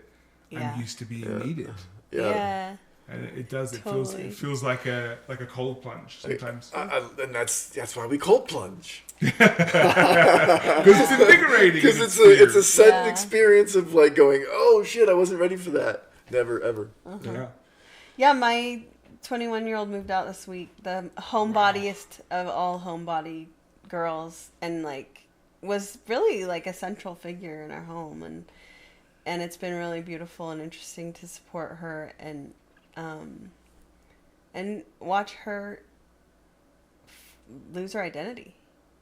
I'm used to being needed. Yeah. And it does. Totally. It feels like a cold plunge sometimes. And that's why we cold plunge. Because it's invigorating. Because it's a sudden experience of like going, oh shit, I wasn't ready for that. Never ever. Yeah, my 21-year-old moved out this week. The homebodiest of all homebody girls, and like was really like a central figure in our home, and it's been really beautiful and interesting to support her and watch her lose her identity.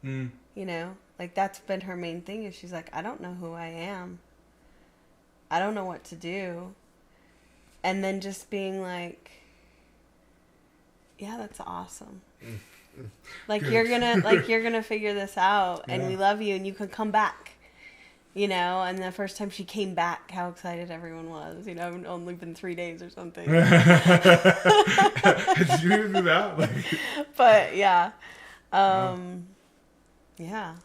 You know, like that's been her main thing. Is she's like, I don't know who I am. I don't know what to do. And then just being like, yeah, that's awesome. Like you're gonna figure this out, and we love you, and you can come back. You know, and the first time she came back, how excited everyone was. You know, only been 3 days or something. Did you even do that? Like... But yeah, yeah,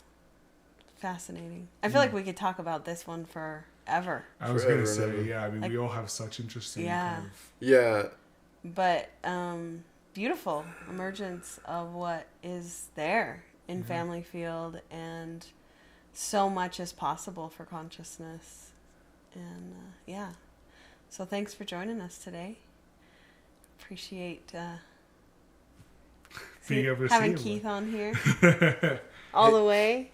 fascinating. I feel like we could talk about this one forever. I was gonna say, I mean, like, we all have such interesting. Kind of... But beautiful emergence of what is there in Family Field, and so much is possible for consciousness, and So thanks for joining us today. Appreciate Being able to having see Keith you. on here all the way.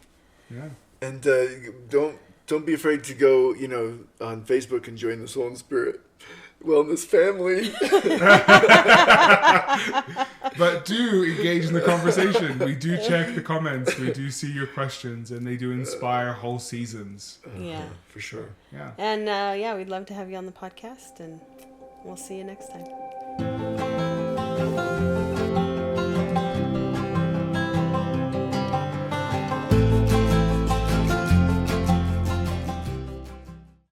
Yeah. And don't be afraid to go, on Facebook and join the Soul and Spirit Wellness family. But do engage in the conversation. We do check the comments. We do see your questions, and they do inspire whole seasons. Yeah. For sure. Yeah. And we'd love to have you on the podcast, and we'll see you next time.